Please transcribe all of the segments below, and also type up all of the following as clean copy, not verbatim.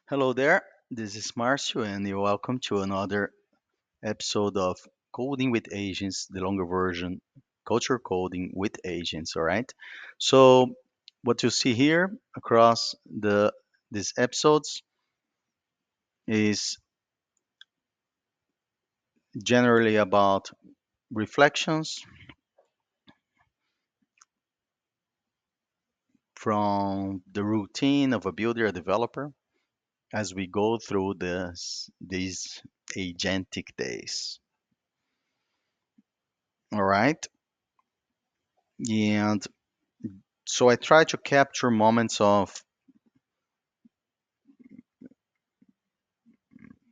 Hello there, this is Marcio, and you're welcome to another episode of Coding with Agents, the longer version, Culture Coding with Agents. All right. So, what you see here across these episodes is generally about reflections from the routine of a builder, a developer, as we go through these agentic days. All right. And so I try to capture moments of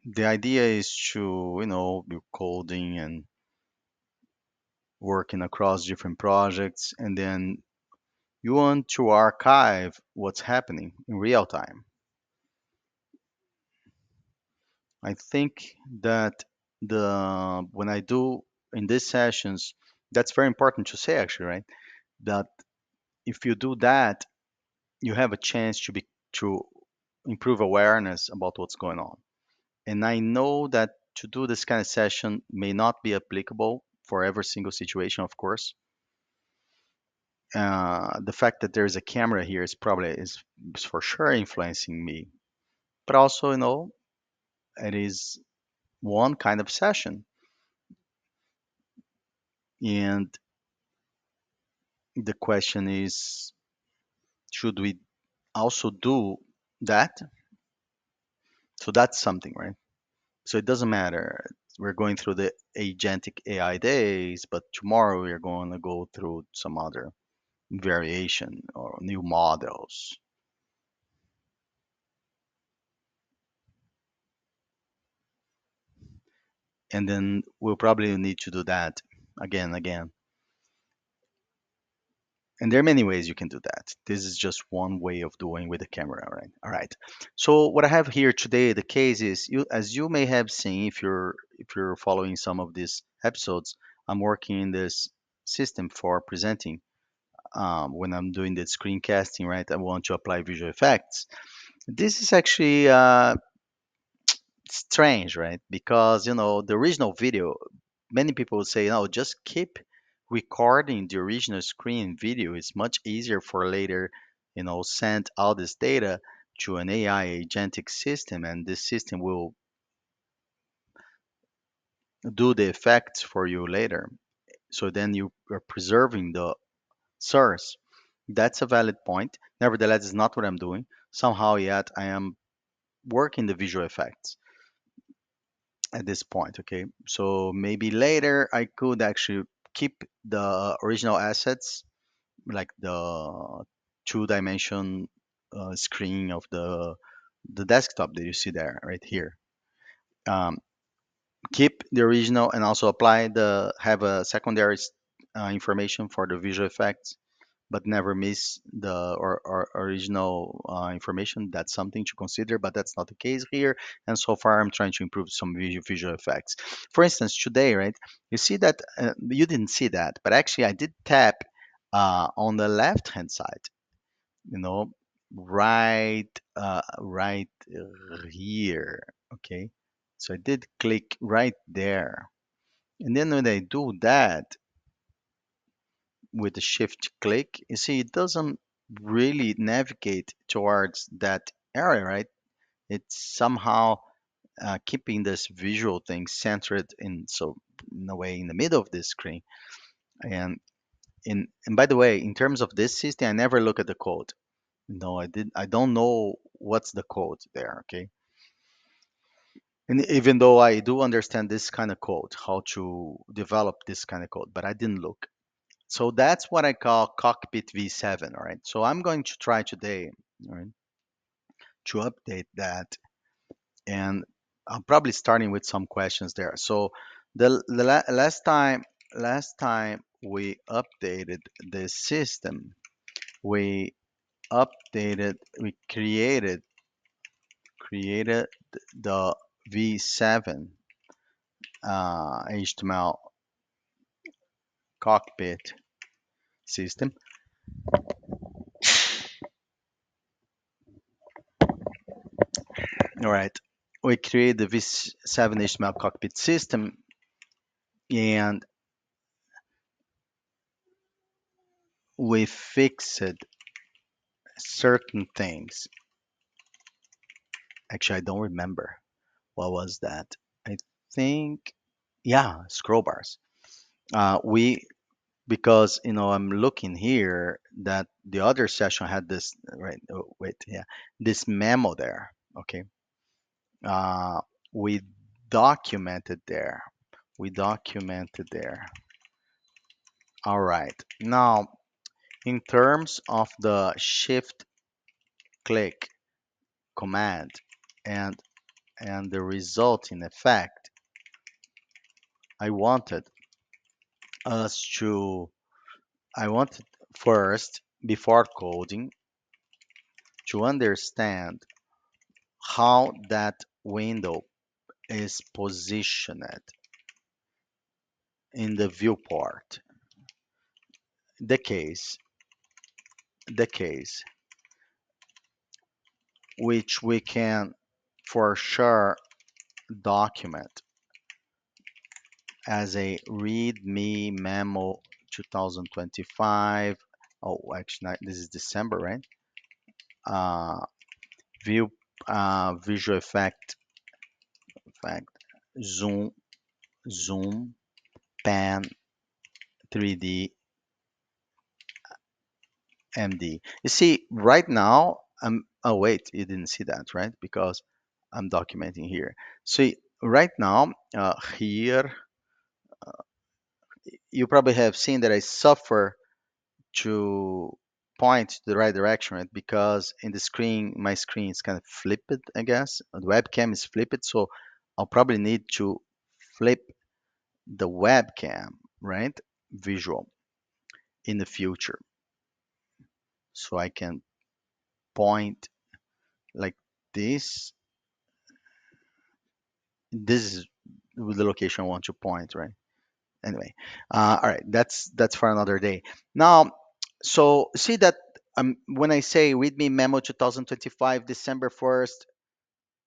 the idea is to, be coding and working across different projects, and then you want to archive what's happening in real time. I think that the when I do in these sessions, that's very important to say actually, right? That if you do that, you have a chance to improve awareness about what's going on. And I know that to do this kind of session may not be applicable for every single situation, of course. The fact that there's a camera here is for sure influencing me. But also, it is one kind of session, and the question is, should we also do that? So that's something, right? So it doesn't matter. We're going through the agentic AI days, but tomorrow we're going to go through some other variation or new models. And then we'll probably need to do that again and again. And there are many ways you can do that. This is just one way of doing with the camera, right? All right. So what I have here today, the case is as you may have seen if you're following some of these episodes, I'm working in this system for presenting. When I'm doing the screencasting, right? I want to apply visual effects. This is actually strange, right? Because the original video, many people say, no, just keep recording the original screen video. It's much easier for later, send all this data to an AI agentic system, and this system will do the effects for you later. So then you are preserving the source. That's a valid point. Nevertheless, it's not what I'm doing. Somehow, yet I am working the visual effects at this point. Okay, so maybe later I could actually keep the original assets, like the two-dimension screen of the desktop that you see there, right here. Um, Keep the original and also apply the have a secondary information for the visual effects, but never miss the or original information. That's something to consider, but that's not the case here. And so far, I'm trying to improve some visual effects. For instance, today, right? You see that you didn't see that, but actually, I did tap on the left-hand side. You know, right here. Okay, so I did click right there, and then when I do that, with the shift click, you see it doesn't really navigate towards that area, right? It's somehow keeping this visual thing centered in a way in the middle of this screen. And and by the way, in terms of this system, I never look at the code. No, I don't know what's the code there. Okay. And even though I do understand this kind of code, how to develop this kind of code, but I didn't look. So that's what I call cockpit v7. All right. So I'm going to try today, all right, to update that. And I'm probably starting with some questions there. So last time we updated the system, we we created the v7 HTML cockpit system. All right. We create the V7 HTML cockpit system and we fixed certain things. Actually, I don't remember. What was that? I think, yeah, scroll bars. We because I'm looking here that the other session had this right. Oh, wait, yeah, this memo there. Okay, uh, we documented there. We documented there. All right. Now, in terms of the shift click command and the resulting effect, I wanted us to I wanted first, before coding, to understand how that window is positioned in the viewport. The case, the case, which we can for sure document as a README memo 2025. Oh, actually, this is December, right? Uh, view, visual effect, zoom, zoom, pan, 3D, MD. You see, right now, oh wait, you didn't see that, right? Because I'm documenting here. See, right now, here, you probably have seen that I suffer to point to the right direction, right? Because in the screen, my screen is kind of flipped, I guess. The webcam is flipped, so I'll probably need to flip the webcam, right? Visual in the future. So I can point like this. This is the location I want to point, right? Anyway, all right, that's for another day. Now, so see that when I say README memo 2025 December 1st,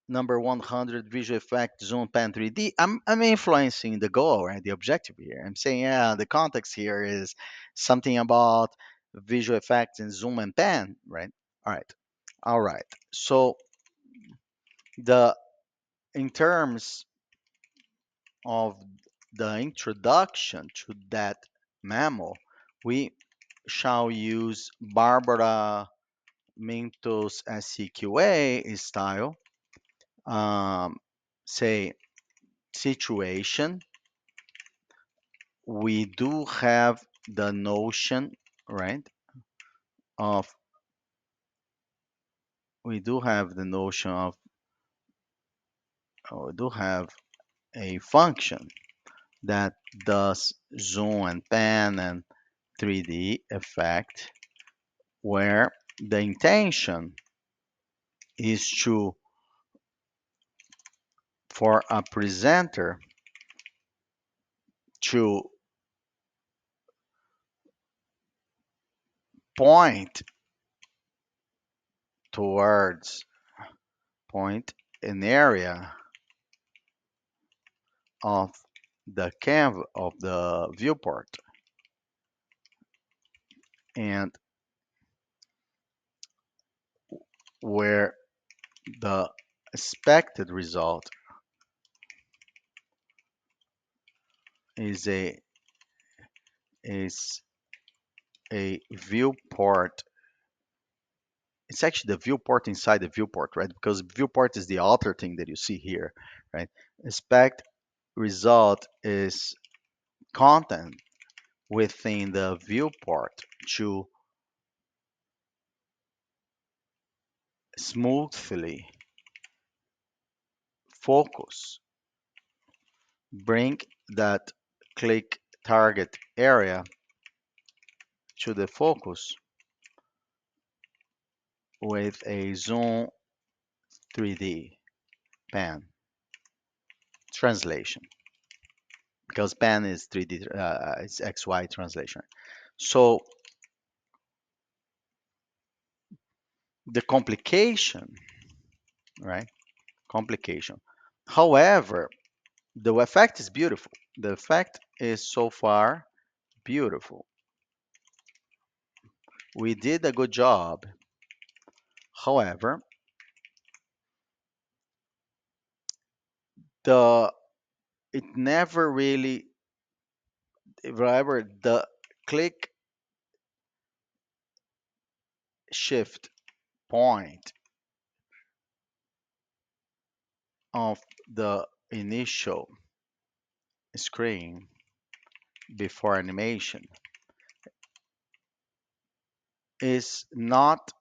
number 100 visual effect zoom pan 3D, I'm influencing the goal, right? The objective here. I'm saying, yeah, the context here is something about visual effects and zoom and pan, right? All right, all right. So the in terms of the introduction to that memo, we shall use Barbara Minto's SCQA style. Um, say situation. We do have the notion, right? Of we do have the notion of we do have a function that does zoom and pan and 3D effect, where the intention is to for a presenter to point towards point an area of the of the viewport, and where the expected result is is a viewport. It's actually the viewport inside the viewport, right? Because viewport is the outer thing that you see here, right? Expect result is content within the viewport to smoothly focus, bring that click target area to the focus with a zoom 3D pan translation, because pan is 3D, it's XY translation. So the complication, right? complication. However, the effect is beautiful. The effect is so far beautiful. We did a good job. However, the it never really, however, the click shift point of the initial screen before animation is not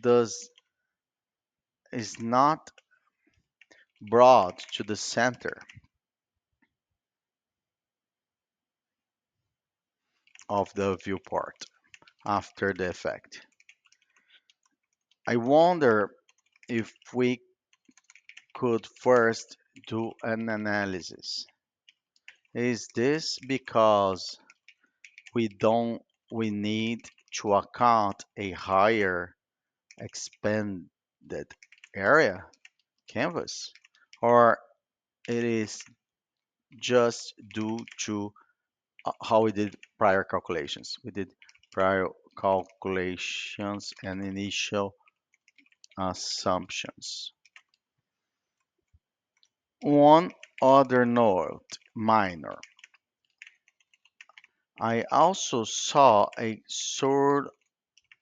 does is not brought to the center of the viewport after the effect. I wonder if we could first do an analysis. Is this because we don't we need to account a higher expanded area canvas, or it is just due to how we did prior calculations? We did prior calculations and initial assumptions. One other note, minor. I also saw a sort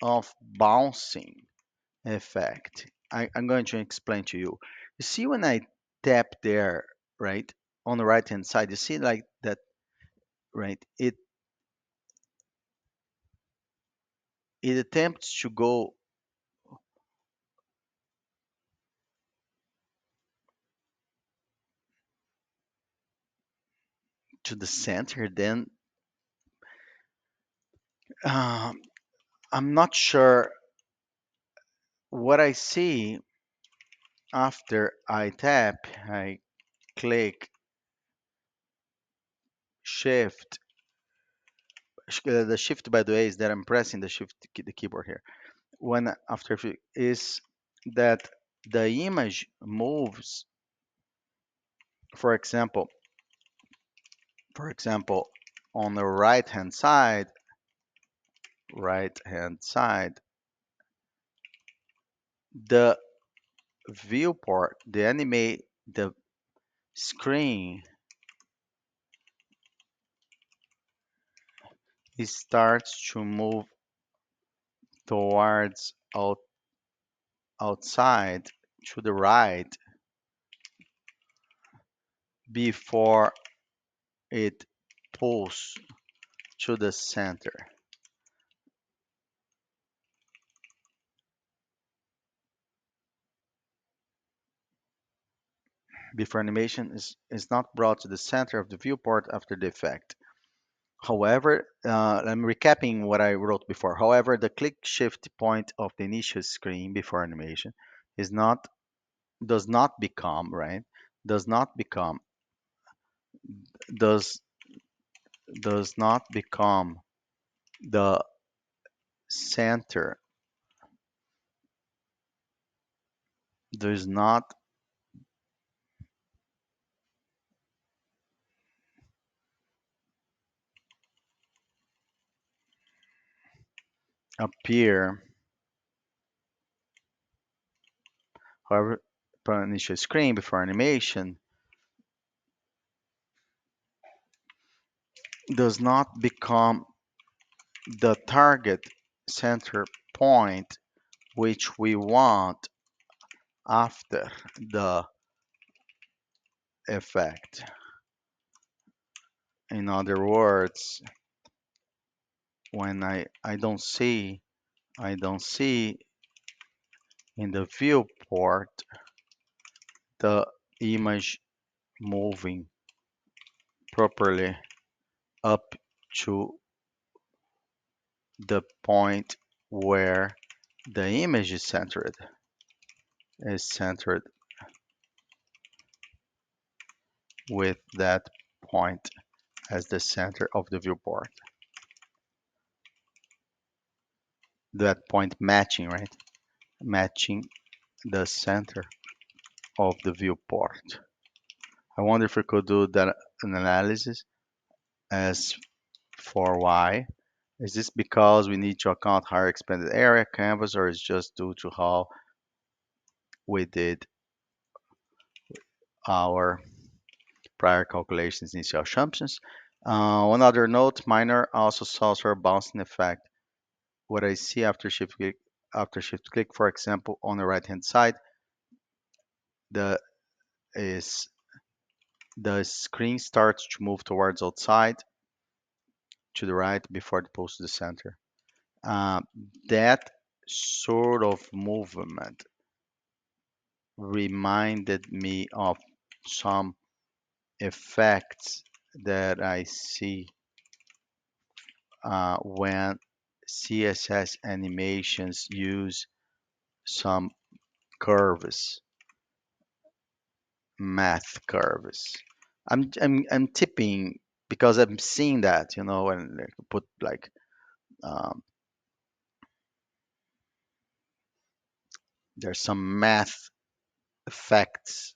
of bouncing effect. I'm going to explain to you. You see when I tap there, right, on the right hand side, you see like that, right? It attempts to go to the center. Then um, I'm not sure what I see after I tap. I click shift. The shift, by the way, is that I'm pressing the shift the keyboard here. When after is that the image moves, for example, for example, on the right hand side, the viewport, the screen, it starts to move towards outside to the right before it pulls to the center. Before animation is not brought to the center of the viewport after the effect. However, I'm recapping what I wrote before. However, the click shift point of the initial screen before animation is not does not become right does not become does does not become the center, does not appear. However, upon initial screen before animation does not become the target center point which we want after the effect. In other words, when I don't see in the viewport the image moving properly up to the point where the image is centered with that point as the center of the viewport. That point matching, right? Matching the center of the viewport. I wonder if we could do that analysis as for Y. Is this because we need to account higher expanded area canvas, or is just due to how we did our prior calculations initial assumptions? One other note, minor also solves for a bouncing effect. What I see after shift click, for example, on the right hand side, the is the screen starts to move towards outside to the right before it pulls to the center. Uh, that sort of movement reminded me of some effects that I see when CSS animations use some curves, math curves. I'm tipping because I'm seeing that, and like, put like um, there's some math effects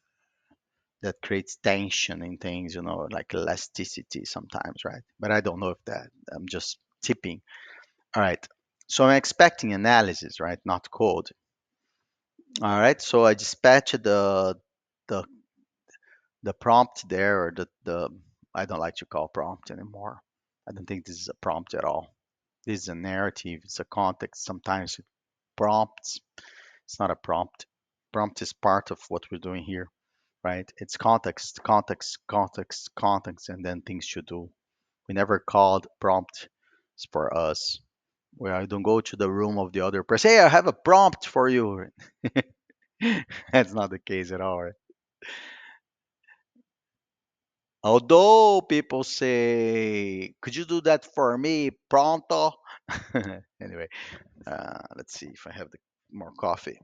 that creates tension in things, like elasticity sometimes, right? But I don't know if that, I'm just tipping. All right. So I'm expecting analysis, right? Not code. All right. So I dispatched the the prompt there, or the I don't like to call prompt anymore. I don't think this is a prompt at all. This is a narrative. It's a context. Sometimes it prompts. It's not a prompt. Prompt is part of what we're doing here, right? It's context, context, context, context, and then things to do. We never called prompt for us. Where I don't go to the room of the other person. Hey, I have a prompt for you. That's not the case at all, right? Although people say, "Could you do that for me, pronto?" Anyway, let's see if I have the more coffee.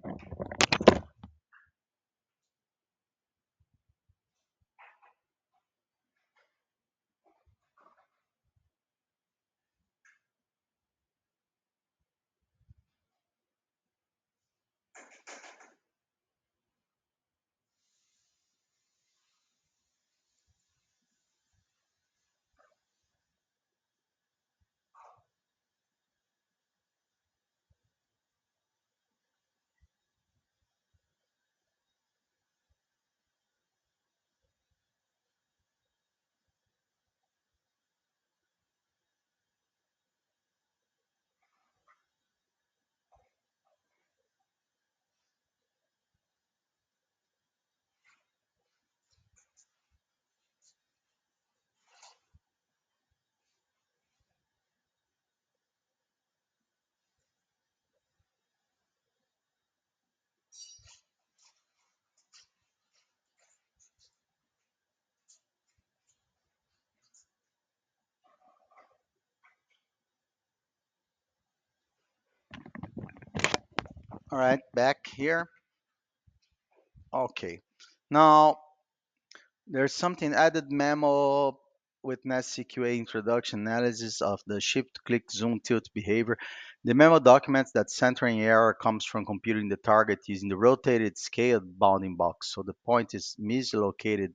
All right, back here. Okay. Now, there's something added memo with NetCQA introduction analysis of the shift click zoom tilt behavior. The memo documents that centering error comes from computing the target using the rotated scaled bounding box. So the point is mislocated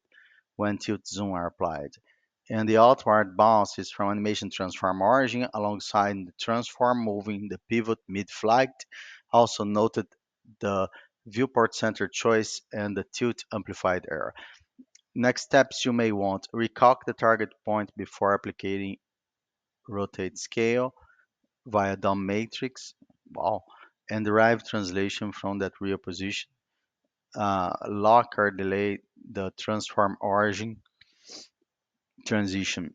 when tilt zoom are applied. And the outward bounce is from animation transform origin alongside the transform moving the pivot mid-flight. Also noted the viewport center choice and the tilt amplified error. Next steps you may want: recalc the target point before applying rotate scale via DOM matrix. Wow. And derive translation from that real position. Lock or delay the transform origin transition.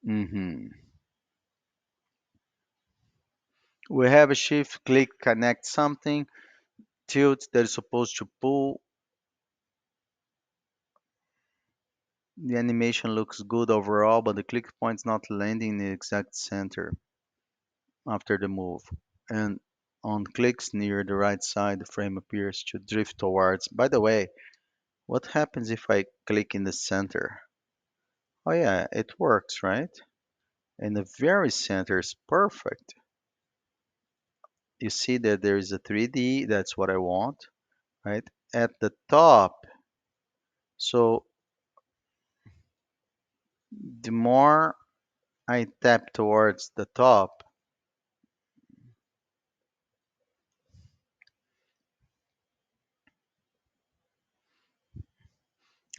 Mhm. We have a shift click connect something tilt that is supposed to pull. The animation looks good overall, but the click point's not landing in the exact center after the move. And on clicks near the right side, the frame appears to drift towards. By the way, what happens if I click in the center? Oh yeah, it works, right? And the very center is perfect. You see that there is a 3D, that's what I want, right? At the top. So the more I tap towards the top,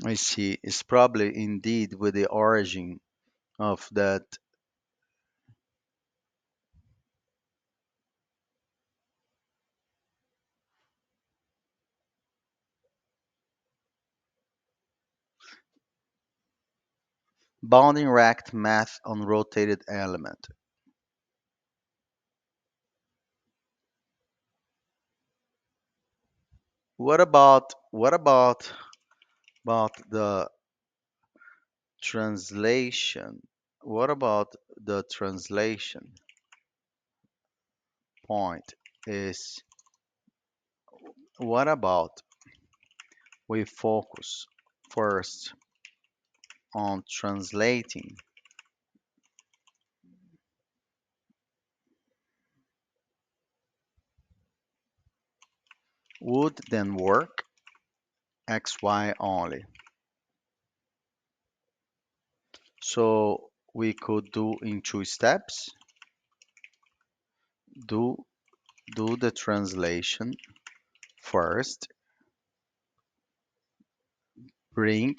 I see it's probably indeed with the origin of that bounding racked math on rotated element. What about the translation? What about the translation point is what about we focus first on translating would then work XY only. So we could do in two steps, do do the translation first, bring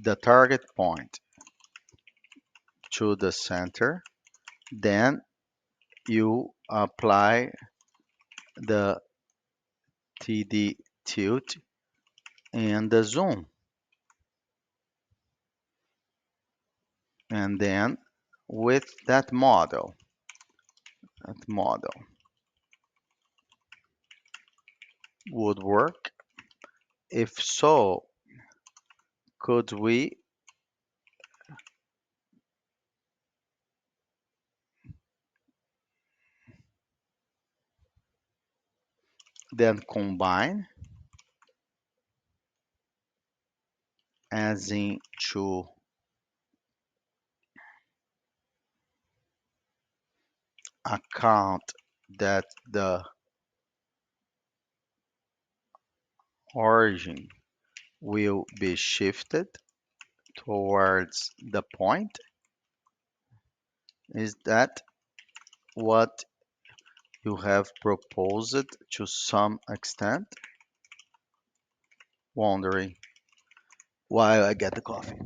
the target point to the center, then you apply the TD tilt and the zoom, and then with that model would work. If so, could we then combine as in to account that the origin will be shifted towards the point? Is that what you have proposed to some extent? Wondering while I get the coffee.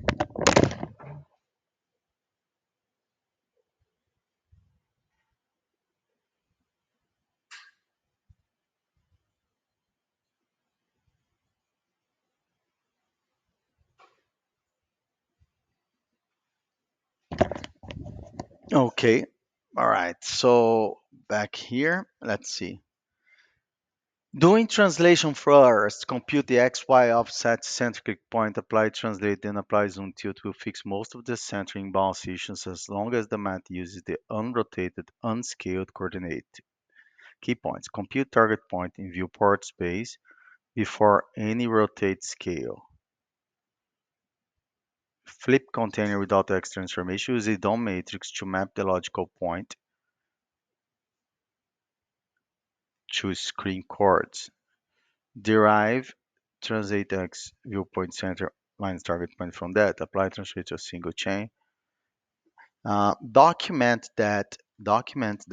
Okay, all right. So back here, let's see. Doing translation first, compute the XY offset centric point, apply translate, then apply zoom tilt will fix most of the centering bounce issues as long as the math uses the unrotated, unscaled coordinate. Key points. Compute target point in viewport space before any rotate scale. Flip container without X transformation. Use a DOM matrix to map the logical point to screen chords. Derive translate X viewpoint center minus target point from that. Apply translate to a single chain. Document that document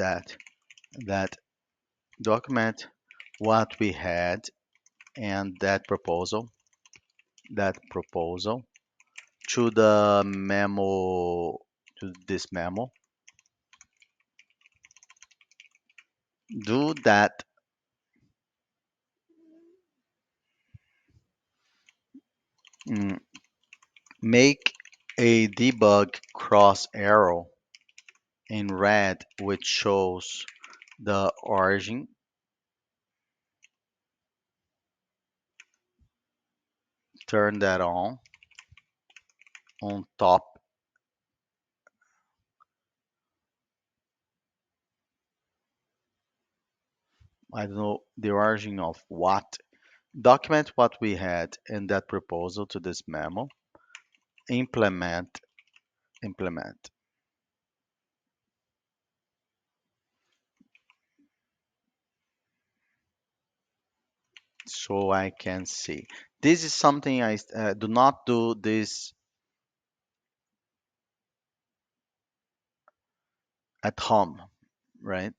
what we had and that proposal to the memo to this memo. Do that. mm, Make a debug cross arrow in red which shows the origin. Turn that on top. I don't know the origin of what. Document what we had in that proposal to this memo. Implement. so I can see. This is something I do not do this at home, right?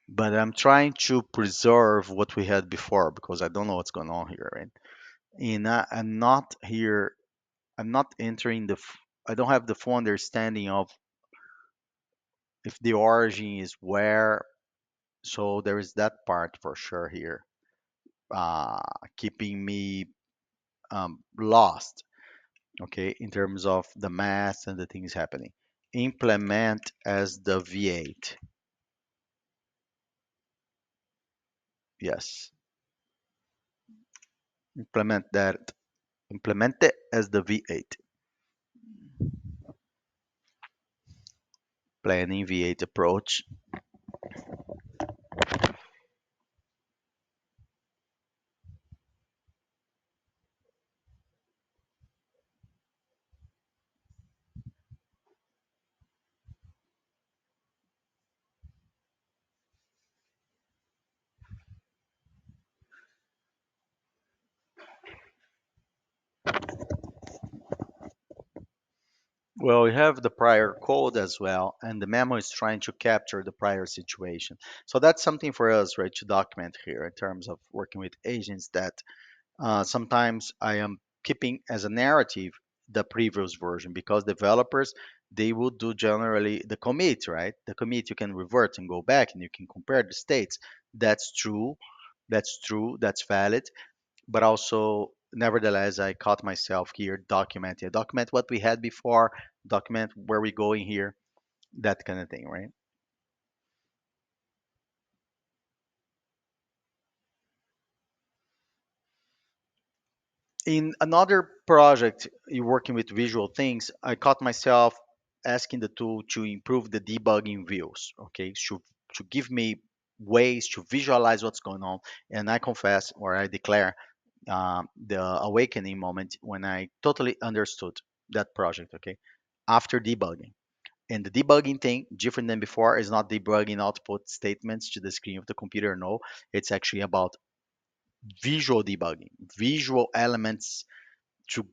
But I'm trying to preserve what we had before because I don't know what's going on here, right? And I'm not here, I'm not entering I don't have the full understanding of if the origin is where. So there is that part for sure here, uh, keeping me lost, okay, in terms of the math and the things happening. Implement as the V8. Yes, implement that. Implement it as the V8. Planning V8 approach. Well, we have the prior code as well, and the memo is trying to capture the prior situation. So that's something for us, right, to document here in terms of working with agents that sometimes I am keeping as a narrative the previous version because developers they will do generally the commit, right? The commit you can revert and go back and you can compare the states. That's true. That's true. That's valid. But also, nevertheless, I caught myself here documenting. Document what we had before, document where we're going here, that kind of thing, right? In another project, you're working with visual things, I caught myself asking the tool to improve the debugging views, okay, to give me ways to visualize what's going on. And I confess, or I declare, the awakening moment when I totally understood that project, okay, after debugging. And the debugging thing, different than before, is not debugging output statements to the screen of the computer. No, it's actually about visual debugging, visual elements to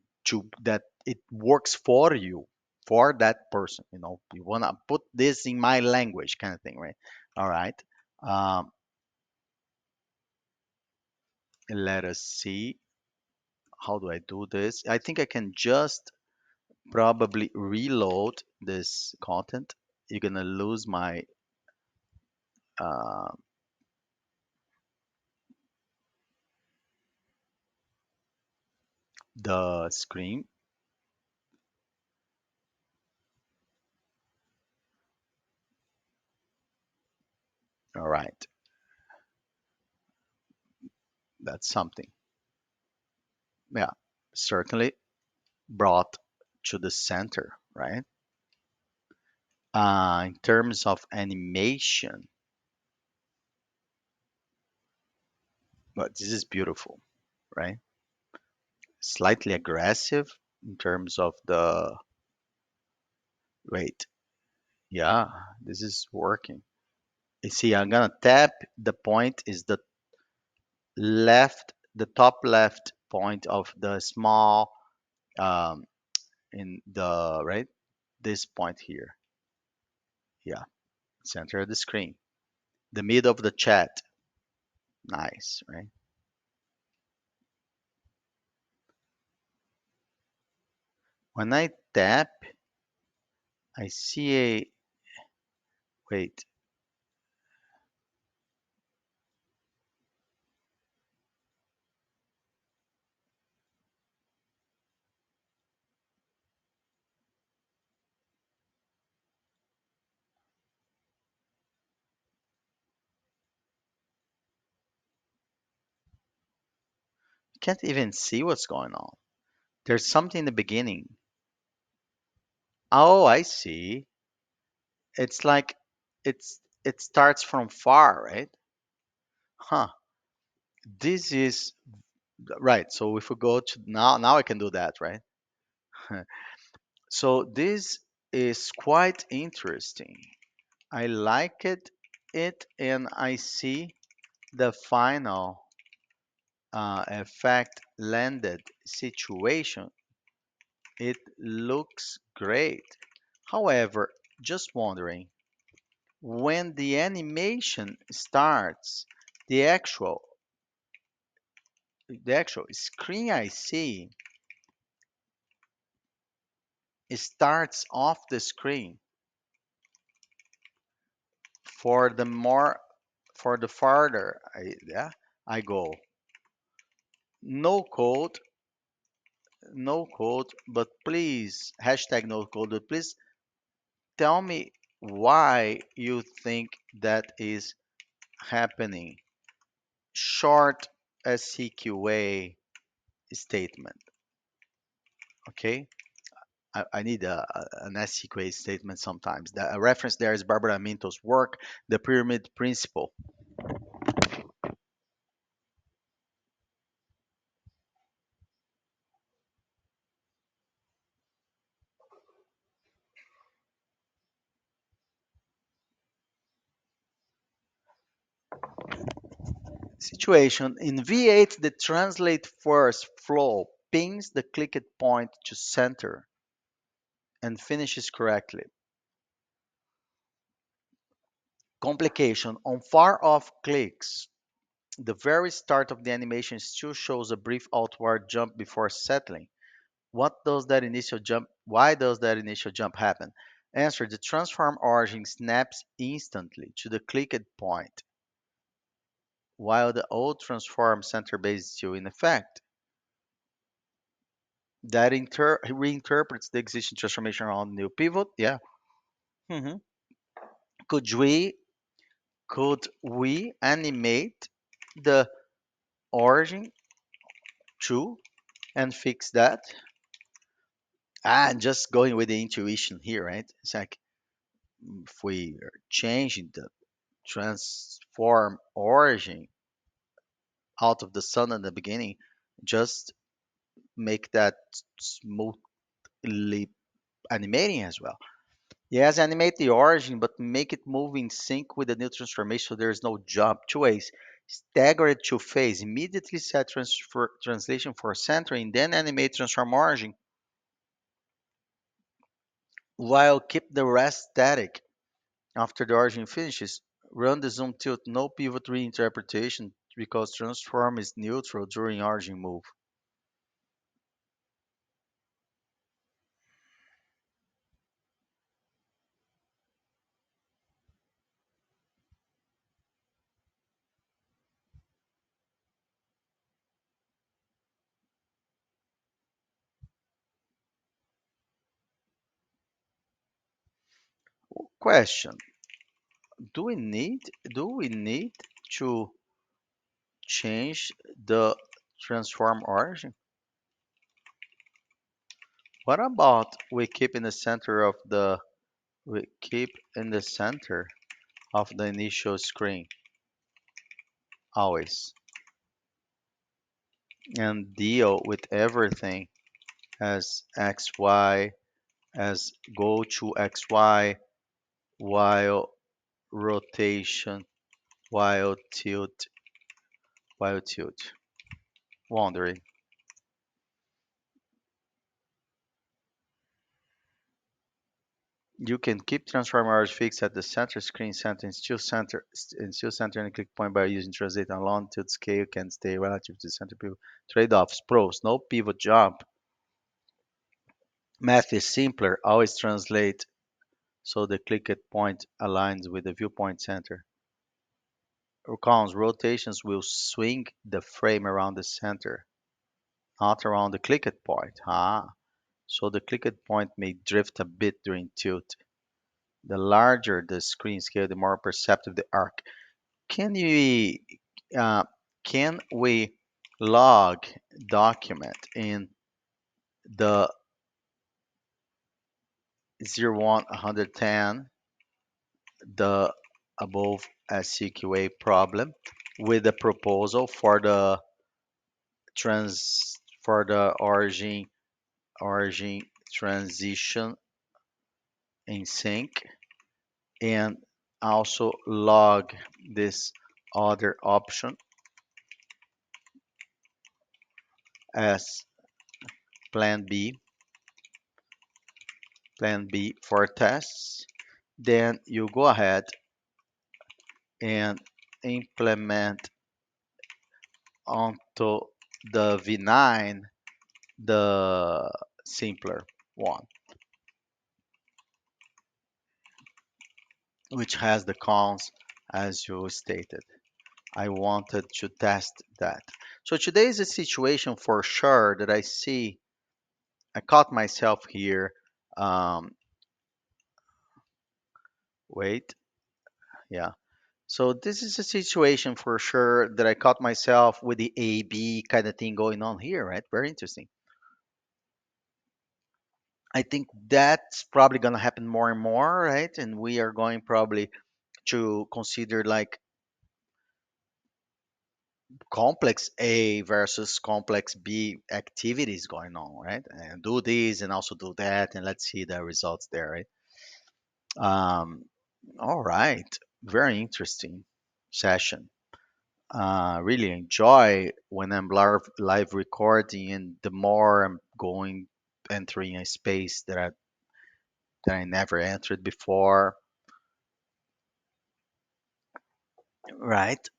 that it works for you, for that person. You want to put this in my language, kind of thing, right? All right. Um, Let us see. How do I do this? I think I can just probably reload this content. You're gonna lose my uh, the screen. All right, that's something. Yeah, certainly brought to the center, right? In terms of animation, but this is beautiful, right? Slightly aggressive in terms of the wait. Yeah, this is working. You see, I'm gonna tap the point is the top left point of the small um in the right this point here. Yeah, center of the screen. The middle of the chat. Nice, right? When I tap, I see a wait. You can't even see what's going on. There's something in the beginning. Oh, I see. It's like it starts from far, right? Huh. This is right. So if we go to now I can do that, right? So this is quite interesting. I like it and I see. the final effect landed situation, it looks great. However, just wondering, when the animation starts, the actual the actual screen I see, it starts off the screen for the more for the farther I go. No code, no code, but please hashtag no code. But please tell me why you think that is happening. Short SCQA statement. Okay, I need an SQA statement sometimes. A reference there is Barbara Minto's work, The Pyramid Principle. Situation in V8, the translate first flow pings the clicked point to center and finishes correctly. Complication on far off clicks. The very start of the animation still shows a brief outward jump before settling. What does that initial jump? Why does that initial jump happen? Answer: the transform origin snaps instantly to the clicked point, while the old transform center base is still in effect. That reinterprets the existing transformation on new pivot. Yeah. hmm Could we animate the origin too and fix that? And just going with the intuition here, right? It's like if we are changing the transform origin out of the sun in the beginning, just make that smoothly animating as well. Yes, animate the origin, but make it move in sync with the new transformation so there is no jump. Two ways. Stagger it to phase. Immediately set translation for centering, then animate transform origin while keep the rest static. After the origin finishes, run the zoom tilt, no pivot reinterpretation because transform is neutral during origin move. Question: Do we need to change the transform origin? What about we keep in the center of the initial screen always and deal with everything as XY as go to XY while rotation while tilt. Wondering. You can keep transform arrows fixed at the center screen center and still center and click point by using translate and long tilt scale can stay relative to the center pivot. Trade-offs. Pros. No pivot jump. Math is simpler. Always translate so the clicked point aligns with the viewpoint center. Cons. Rotations will swing the frame around the center, not around the clicked point. So the clicked point may drift a bit during tilt. The larger the screen scale, the more perceptive the arc. Can we uh, can we log document in the 0110 the above SCQA problem with a proposal for the origin transition in sync and also log this other option as plan B, plan B for tests. Then you go ahead and implement onto the V9 the simpler one, which has the cons as you stated. I wanted to test that. So today is a situation for sure that I see. I caught myself here. Um, wait, yeah. So this is a situation for sure that I caught myself with the A B kind of thing going on here, right? Very interesting. I think that's probably going to happen more and more, right? And we are going probably to consider like complex A versus complex B activities going on, right? And do this and also do that, and let's see the results there, right? Um, all right, very interesting session. Really enjoy when I'm live recording, and the more I'm going entering a space that I never entered before, right?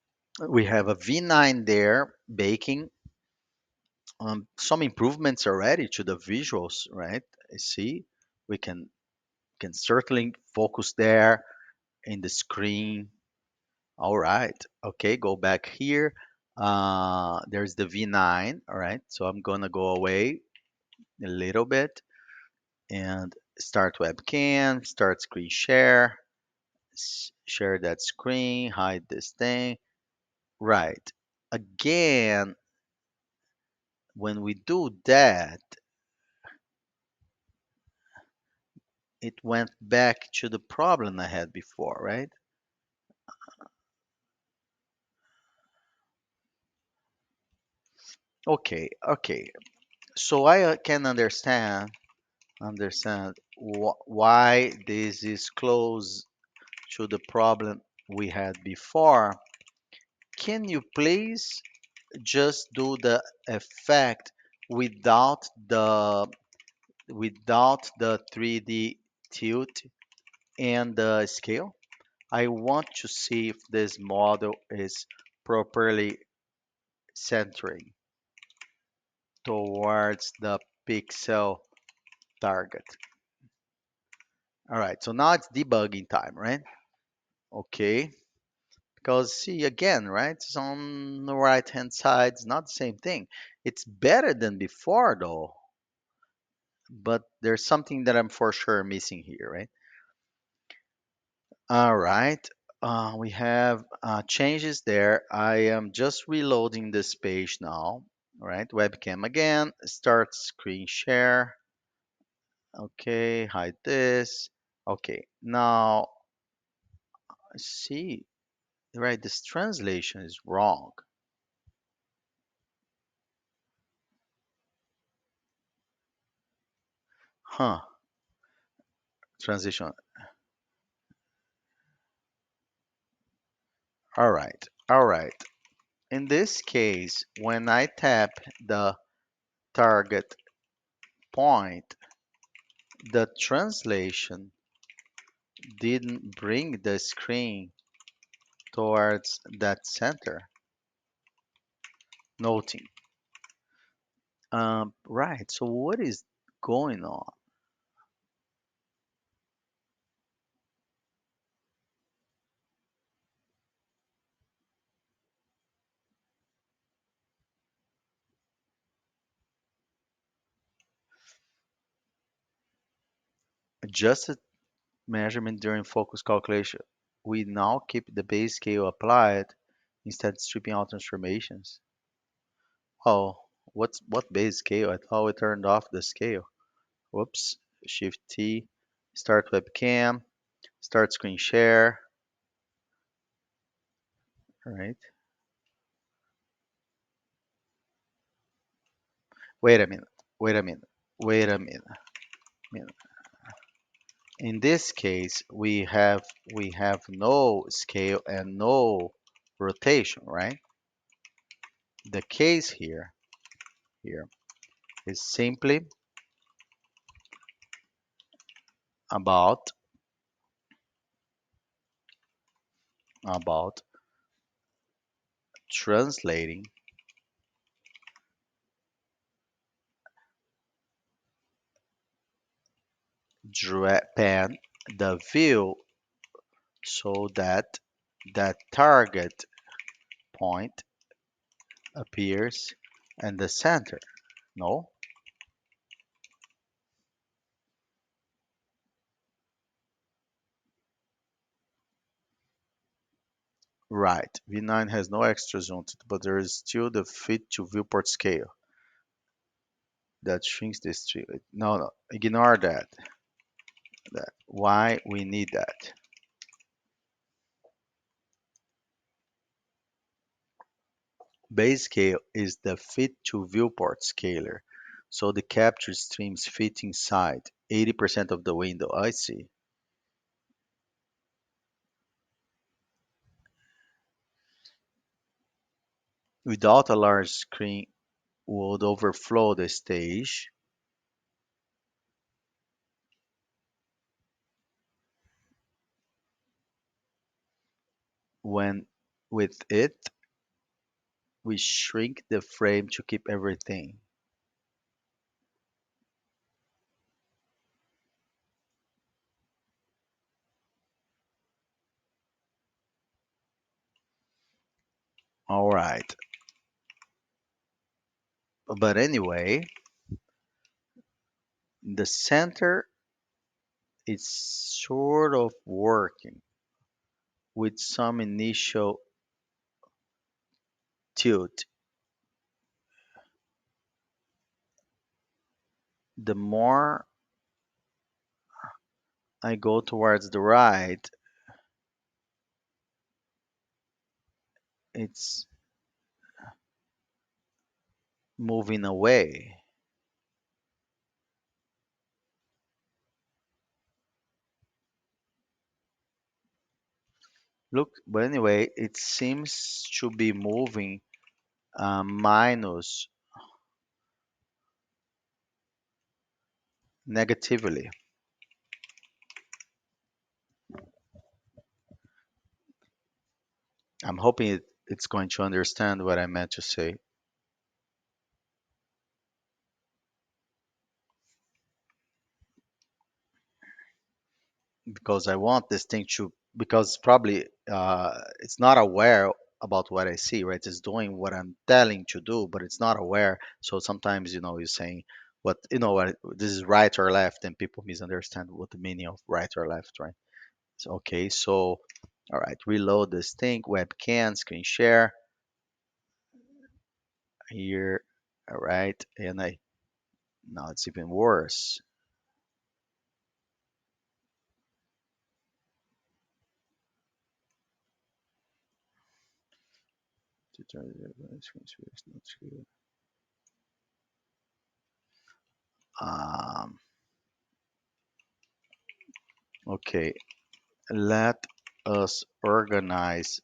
We have a V9 there baking some improvements already to the visuals, right? I see we can certainly focus there in the screen. All right. Okay, go back here. There's the V9. All right. So I'm gonna go away a little bit and start webcam, start screen share, share that screen, hide this thing. Right. Again, when we do that, it went back to the problem I had before, right? Okay, okay. So I can understand why this is close to the problem we had before. Can you please just do the effect without the 3D tilt and the scale? I want to see if this model is properly centering towards the pixel target. All right, so now it's debugging time, right? Okay, because see again, right? It's on the right hand side, it's not the same thing. It's better than before though, but there's something that I'm for sure missing here, right? All right, we have changes there. I am just reloading this page now, all right? Webcam again, start screen share. Okay, hide this. Okay, now see, right, this translation is wrong. Huh, transition. All right, all right. In this case, when I tap the target point, the translation didn't bring the screen towards that center. Noting. Right, so what is going on? Adjusted measurement during focus calculation. We now keep the base scale applied instead stripping out transformations. Oh, what base scale? I thought we turned off the scale. Whoops. Shift T. Start webcam. Start screen share. All right. Wait a minute. Wait a minute. Wait a minute. Minute. In this case, we have no scale and no rotation, right? The case here is simply about about translating Japan the view so that that target point appears in the center. No? Right. V9 has no extra zoom, but there is still the fit to viewport scale that shrinks this tree. No, no, ignore that. Why we need that? Base scale is the fit to viewport scaler. So the capture streams fit inside 80% of the window. I see. Without a large screen would overflow the stage. When with it, we shrink the frame to keep everything. All right. But anyway, the center is sort of working with some initial tilt. The more I go towards the right, it's moving away. Look, but anyway, it seems to be moving minus negatively. I'm hoping it's going to understand what I meant to say because I want this thing to, because probably it's not aware about what I see, right? It's doing what I'm telling to do, but it's not aware. So sometimes, you're saying what this is right or left, and people misunderstand what the meaning of right or left, right? So, okay, so all right, reload this thing, webcam, screen share here. All right, and I now it's even worse. Um, okay, let us organize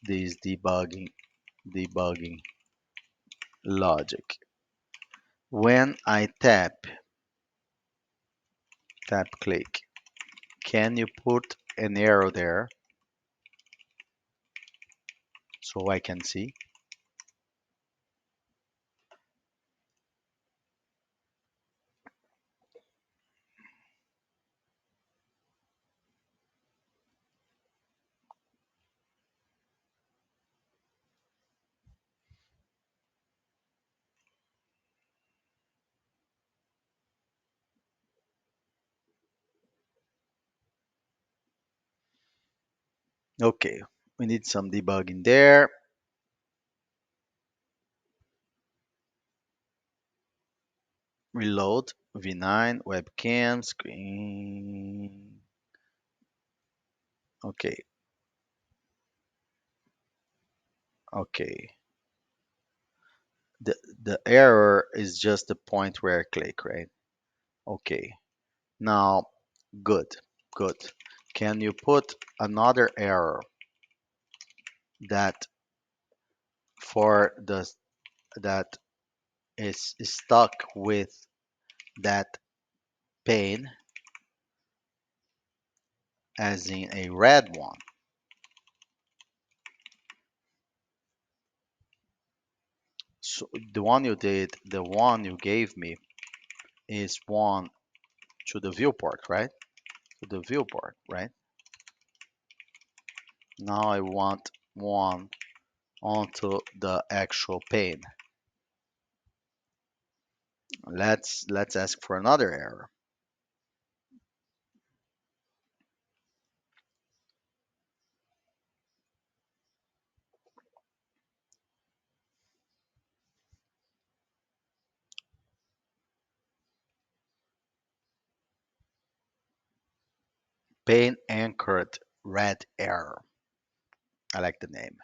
this debugging logic. When I tap click, can you put an arrow there so I can see? Okay, we need some debugging there. Reload V9 webcam screen. Okay, okay. The error is just the point where I click, right? Okay. Now, good, good. Can you put another error that for the that is stuck with that pane, as in a red one. So the one you gave me is one to the viewport, right? To the viewport, right? Now I want one onto the actual pane. Let's ask for another error. Pane anchored red error. I like the name.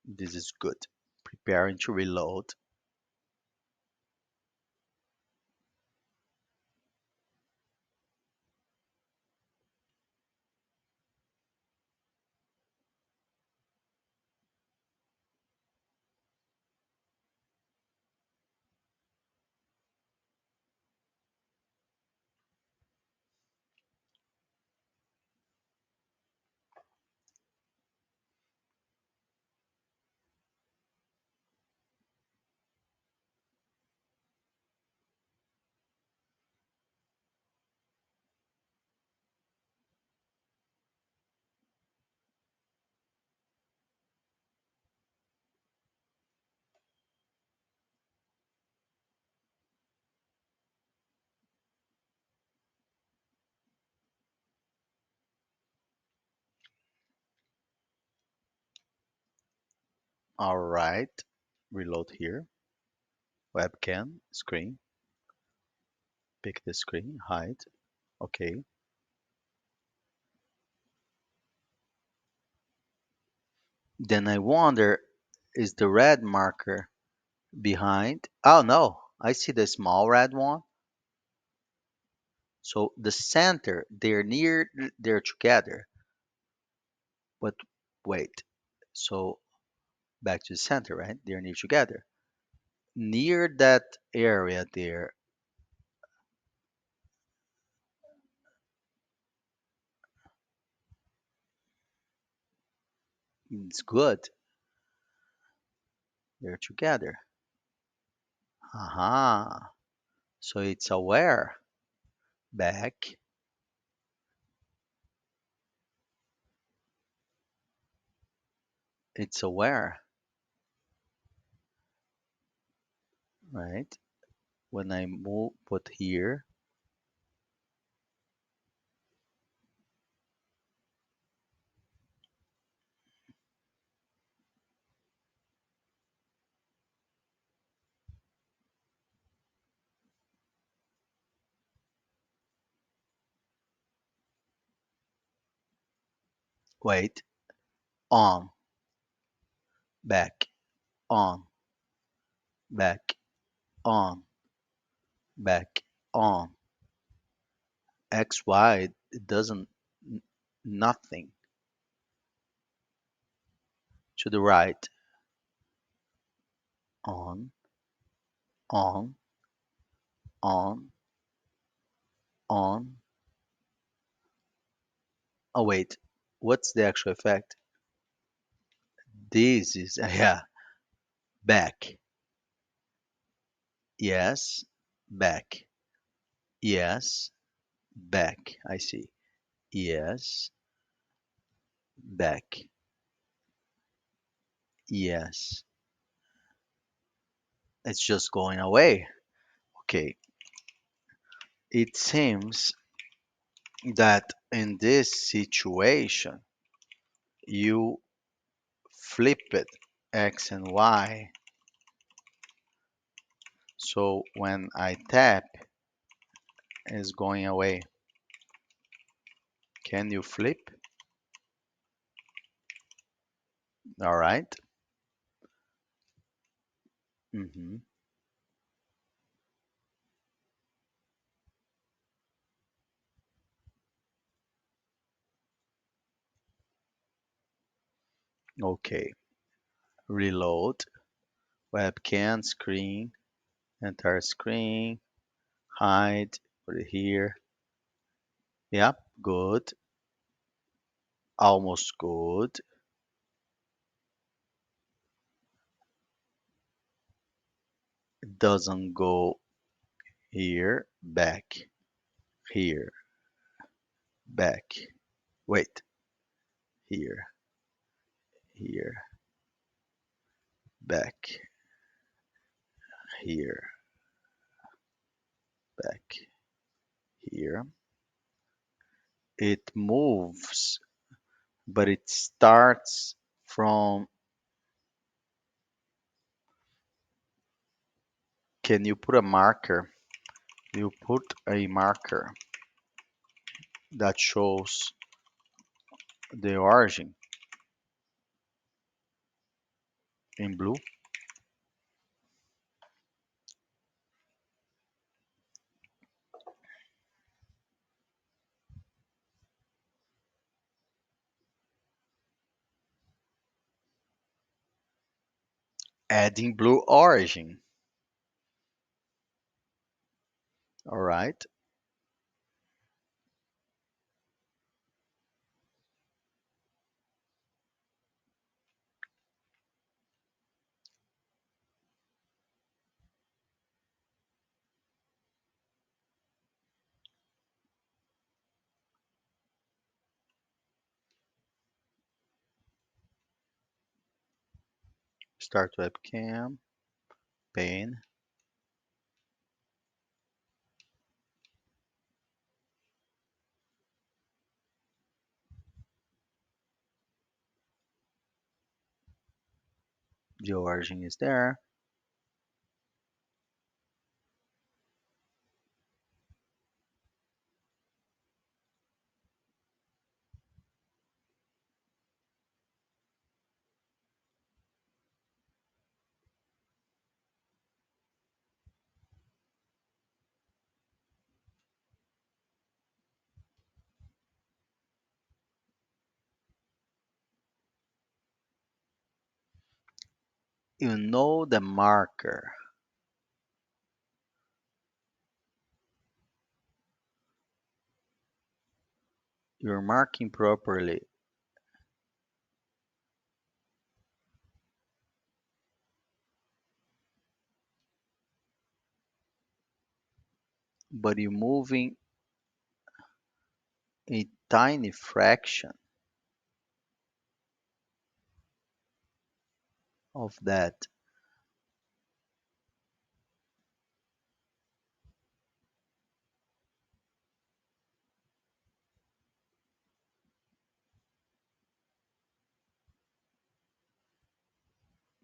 This is good. Preparing to reload. All right. Reload here. Webcam screen. Pick the screen. Hide. Okay. Then I wonder, is the red marker behind? Oh no, I see the small red one. So the center, they're together. But wait, so back to the center, right? They're near together. Near that area there, it's good. They're together. Aha. So it's aware. Back. It's aware, right? When I move, put here, wait, on, back, on, back, on, back, on. X, Y, it doesn't, nothing to the right. On, on, on, on. Oh, wait, what's the actual effect? This is, yeah, back. Yes, back. Yes, back. I see. Yes, back. Yes. It's just going away. Okay. It seems that in this situation, you flip it X and Y. So when I tap, it's going away. Can you flip? All right. Mm-hmm. Okay. Reload. Webcam screen. Entire screen. Hide. Put it here. Yep. Good. Almost good. It doesn't go here. Back. Here. Back. Wait. Here. Here. Back. Here. Back. Here. It moves, but it starts from. Can you put a marker? You put a marker that shows the origin in blue. Adding blue origin. All right. Start webcam. Pane. The origin is there. You know the marker. You're marking properly, but you're moving a tiny fraction of that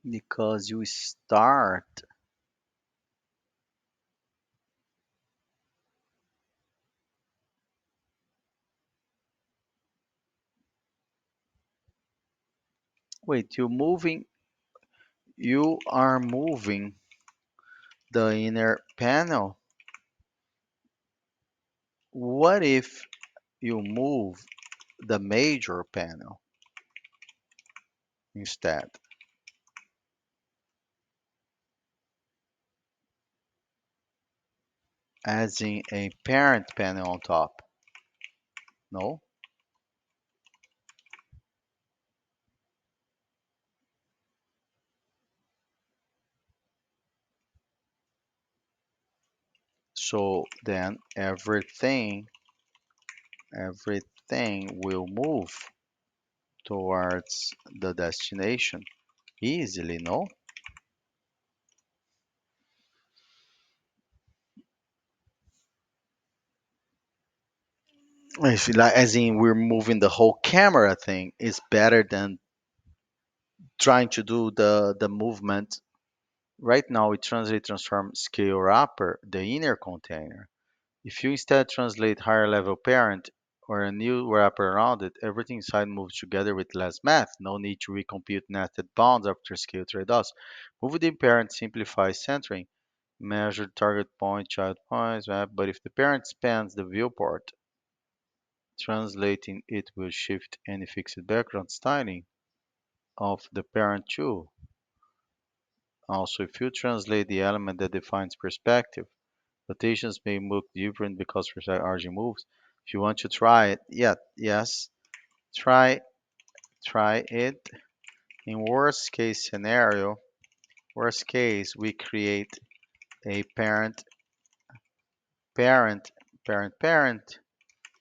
because you start. Wait, you are moving the inner panel. What if you move the major panel instead, adding a parent panel on top? No? So then everything will move towards the destination easily, no? If you like, as in we're moving the whole camera thing is better than trying to do the movement. Right now we translate transform scale wrapper, the inner container. If you instead translate higher level parent or a new wrapper around it, everything inside moves together with less math. No need to recompute nested bonds after scale trade-offs. Move within parent simplifies centering. Measure target point, child points, map, but if the parent spans the viewport, translating it will shift any fixed background styling. of the parent too. Also, if you translate the element that defines perspective, rotations may look different because RG moves. If you want to try it, yeah, yes, try try it. In worst case scenario, worst case, we create a parent, parent,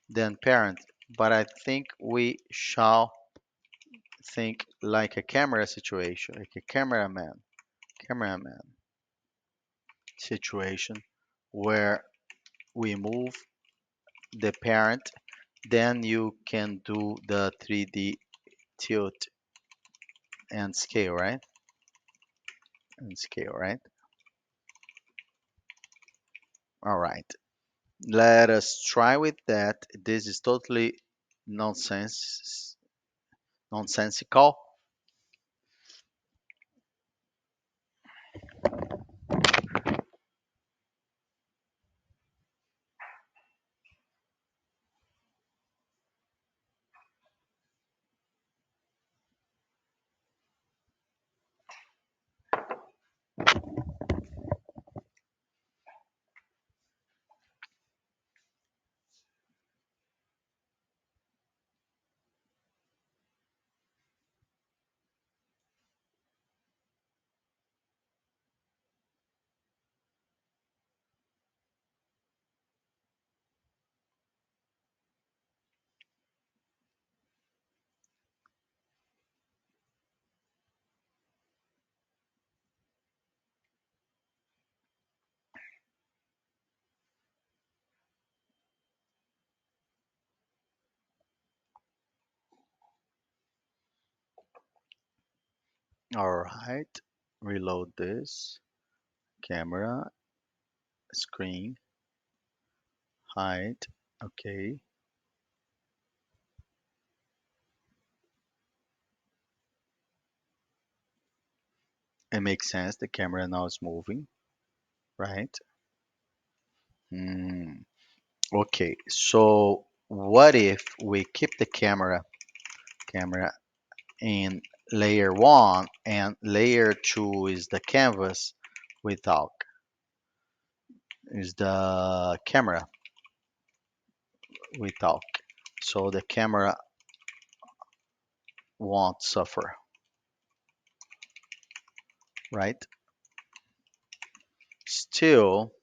then parent. But I think we shall think like a camera situation, like a cameraman situation, where we move the parent, then you can do the 3D tilt and scale, right? And scale, right? All right. Let us try with that. This is totally nonsensical. All right. Reload this. Camera, screen, height. Okay. It makes sense. The camera now is moving, right? Hmm. Okay. So what if we keep the camera in layer one and layer two is the canvas without is the camera without. So the camera won't suffer, right? Still,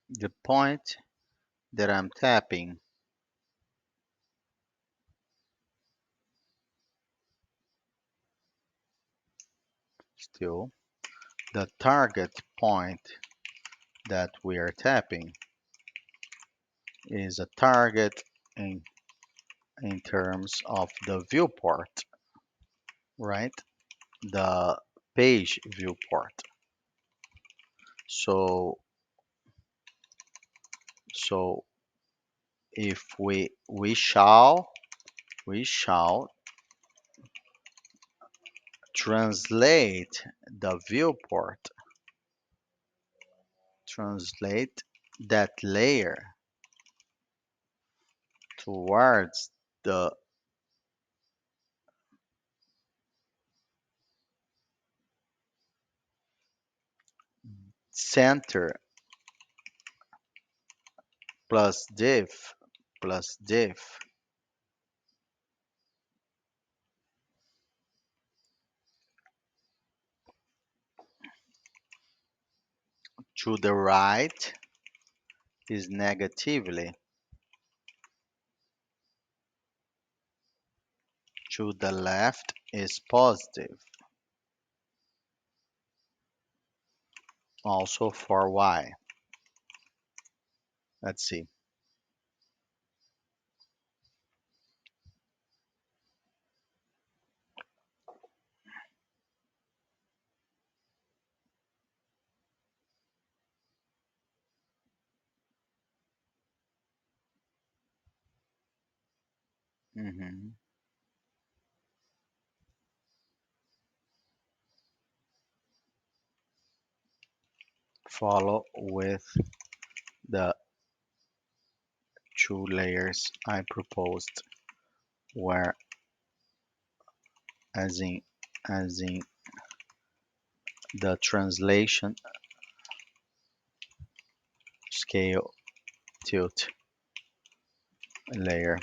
the point that I'm tapping, still, the target point that we are tapping is a target in, in terms of the viewport, right? The page viewport. So, so if we shall translate the viewport, translate that layer towards the center plus div to the right is negatively, to the left is positive, also for y. Let's see. hmm Follow with the two layers I proposed, where as in as in the translation scale tilt layer.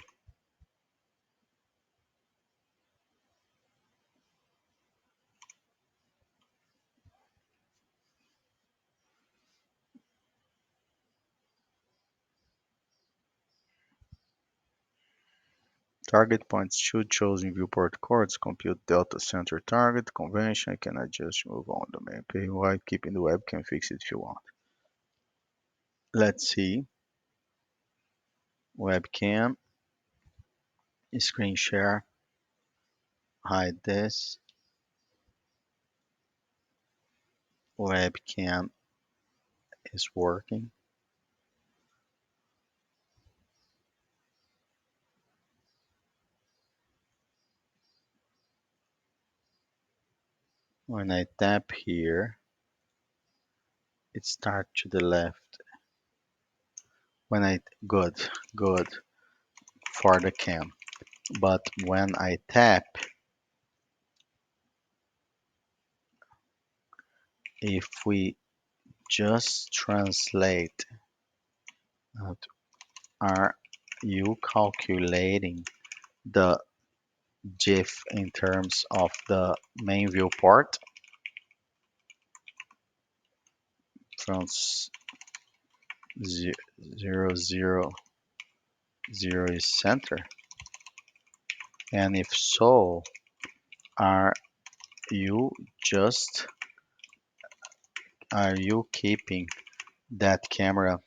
Target points should chosen viewport chords compute delta center target convention. I can adjust move on the main page while keeping the webcam fix it if you want. Let's see. Webcam, screen share, hide this. Webcam is working. When I tap here, it starts to the left. When I good, good for the cam. But when I tap, if we just translate, uh, are you calculating the GIF in terms of the main viewport from 0, 0, 0 is center? And if so, are you just are you keeping that camera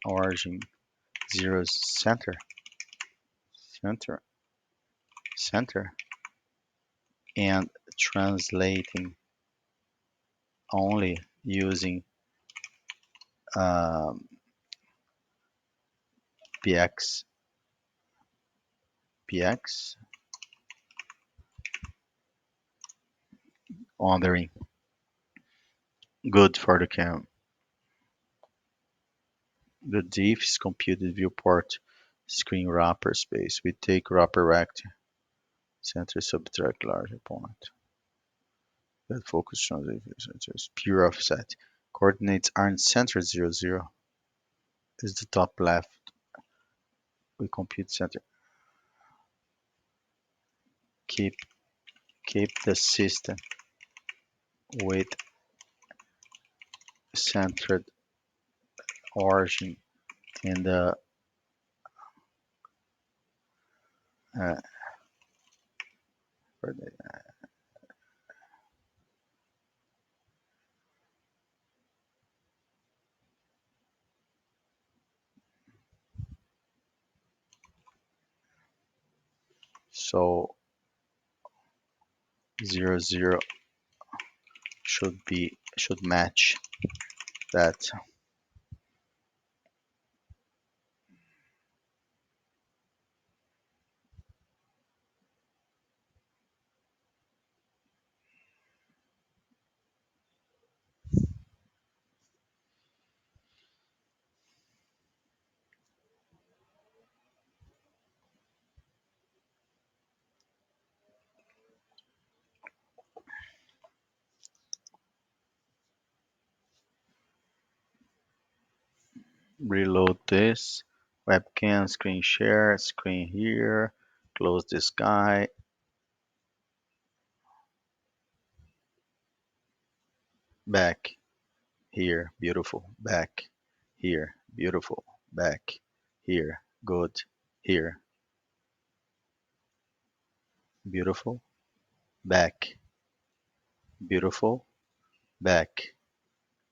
origin 0 center, center, center, and translating only using um, px px ordering? Good for the cam. The diff is computed viewport screen wrapper space. We take wrapper rect center subtract larger point. That focus translation is pure offset. Coordinates aren't centered 0, 0. Is the top left. We compute center. Keep keep the system with centered origin in the uh, so 0, 0 should match that. Reload this. Webcam screen share, screen here. Close this guy. Back here, beautiful. Back here, beautiful. Back here, good. Here, beautiful. Back, beautiful. Back,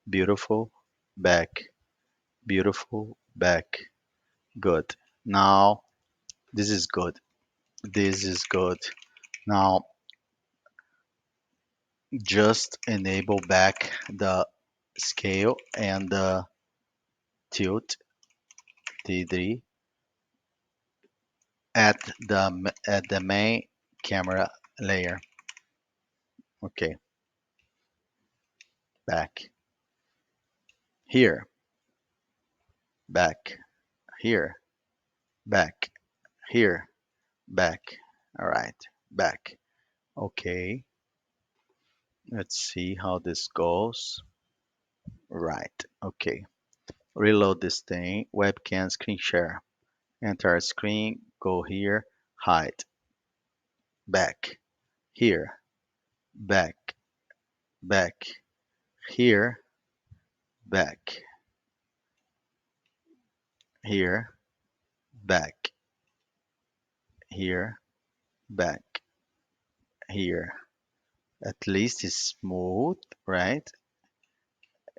beautiful. Back, Beautiful. Back. Good. Now, this is good. This is good. Now, just enable back the scale and the tilt T3 at the main camera layer. Okay, back here, back here, back here, back. All right, back. Okay, let's see how this goes. Right. Okay. Reload this thing. Webcam screen share. Enter screen. Go here. Hide. Back. Here. Back. Back. Here. Back. Here. Back. Here. Back. Here. At least it's smooth, right?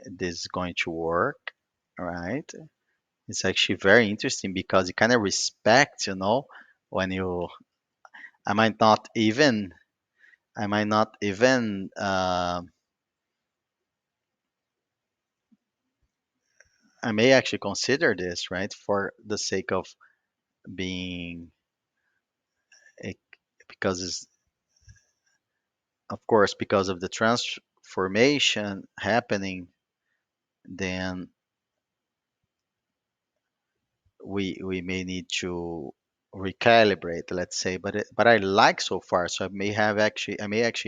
This is going to work, right? It's actually very interesting because you kind of respect, when you, I might not even, I might not even, I may actually consider this, right, for the sake of being, a, because it's, of course, because of the transformation happening, then we may need to recalibrate, let's say. But I like so far, so I may actually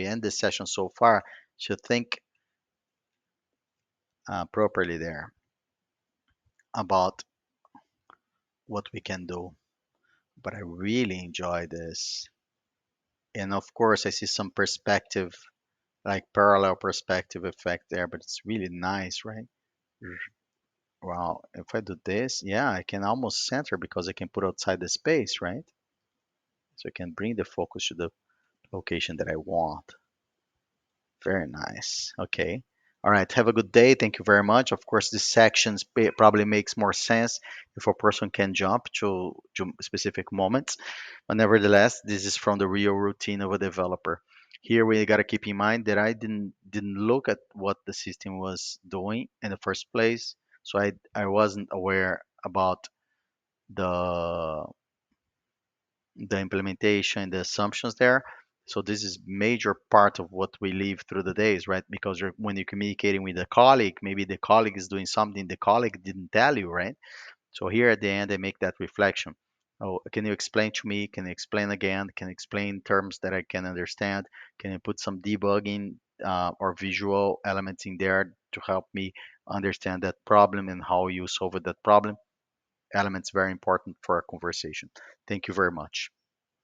end this session so far to think properly there about what we can do. But I really enjoy this, and of course, I see some perspective, like parallel perspective effect there, but it's really nice, right? Wow, if I do this, yeah, I can almost center because I can put outside the space, right? So I can bring the focus to the location that I want. Very nice. Okay. All right. Have a good day. Thank you very much. Of course, this section probably makes more sense if a person can jump to specific moments. But nevertheless, this is from the real routine of a developer. Here we got to keep in mind that I didn't look at what the system was doing in the first place, so I wasn't aware about the the implementation, the assumptions there. So this is major part of what we live through the days, right? Because when you're communicating with a colleague, maybe the colleague is doing something the colleague didn't tell you, right? So here at the end, I make that reflection. Oh, can you explain to me? Can you explain again? Can you explain terms that I can understand? Can you put some debugging or visual elements in there to help me understand that problem and how you solve that problem? Elements very important for a conversation. Thank you very much.